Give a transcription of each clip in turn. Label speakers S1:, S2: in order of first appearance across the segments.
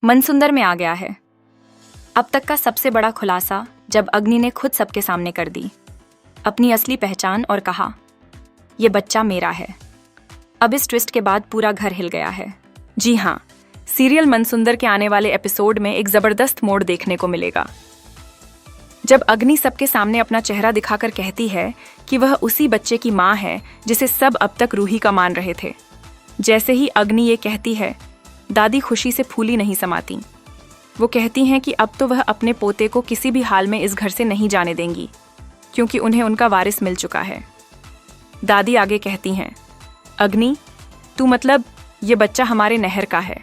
S1: मनसुंदर में आ गया है। अब तक का सबसे बड़ा खुलासा जब अग्नि ने खुद सबके सामने कर दी अपनी असली पहचान और कहा, ये बच्चा मेरा है। अब इस ट्विस्ट के बाद पूरा घर हिल गया है। जी हाँ, सीरियल मनसुंदर के आने वाले एपिसोड में एक जबरदस्त मोड़ देखने को मिलेगा, जब अग्नि सबके सामने अपना चेहरा दिखाकर कहती है कि वह उसी बच्चे की माँ है जिसे सब अब तक रूही का मान रहे थे। जैसे ही अग्नि ये कहती है, दादी खुशी से फूली नहीं समाती। वो कहती हैं कि अब तो वह अपने पोते को किसी भी हाल में इस घर से नहीं जाने देंगी, क्योंकि उन्हें उनका वारिस मिल चुका है। दादी आगे कहती हैं, अग्नि, तू मतलब ये बच्चा हमारे नहर का है।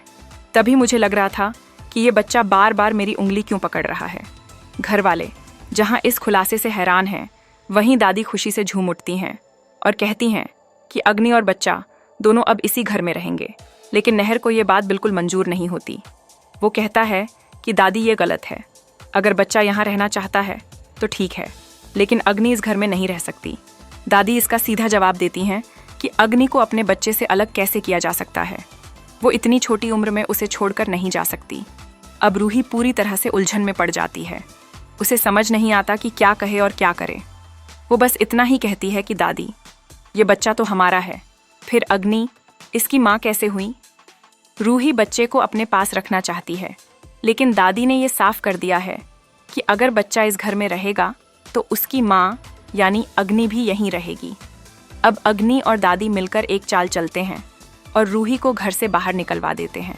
S1: तभी मुझे लग रहा था कि ये बच्चा बार बार मेरी उंगली क्यों पकड़ रहा है। घर वाले जहां इस खुलासे से हैरान हैं, वहीं दादी खुशी से झूम उठती हैं और कहती हैं कि अग्नि और बच्चा दोनों अब इसी घर में रहेंगे। लेकिन नहर को ये बात बिल्कुल मंजूर नहीं होती। वो कहता है कि दादी ये गलत है, अगर बच्चा यहाँ रहना चाहता है तो ठीक है, लेकिन अग्नि इस घर में नहीं रह सकती। दादी इसका सीधा जवाब देती हैं कि अग्नि को अपने बच्चे से अलग कैसे किया जा सकता है। वो इतनी छोटी उम्र में उसे छोड़कर नहीं जा सकती। अब रूही पूरी तरह से उलझन में पड़ जाती है। उसे समझ नहीं आता कि क्या कहे और क्या करे। वो बस इतना ही कहती है कि दादी, ये बच्चा तो हमारा है, फिर अग्नि इसकी माँ कैसे हुई। रूही बच्चे को अपने पास रखना चाहती है, लेकिन दादी ने ये साफ कर दिया है कि अगर बच्चा इस घर में रहेगा तो उसकी माँ यानी अग्नि भी यहीं रहेगी। अब अग्नि और दादी मिलकर एक चाल चलते हैं और रूही को घर से बाहर निकलवा देते हैं।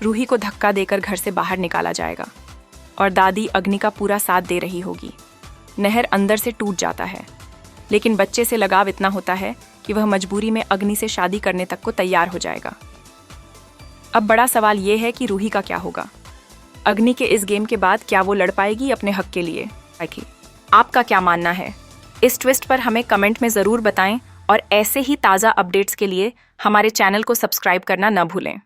S1: रूही को धक्का देकर घर से बाहर निकाला जाएगा और दादी अग्नि का पूरा साथ दे रही होगी। नहर अंदर से टूट जाता है, लेकिन बच्चे से लगाव इतना होता है कि वह मजबूरी में अग्नि से शादी करने तक को तैयार हो जाएगा। अब बड़ा सवाल ये है कि रूही का क्या होगा। अग्नि के इस गेम के बाद क्या वो लड़ पाएगी अपने हक के लिए। आपका क्या मानना है? इस ट्विस्ट पर हमें कमेंट में ज़रूर बताएं और ऐसे ही ताज़ा अपडेट्स के लिए हमारे चैनल को सब्सक्राइब करना न भूलें।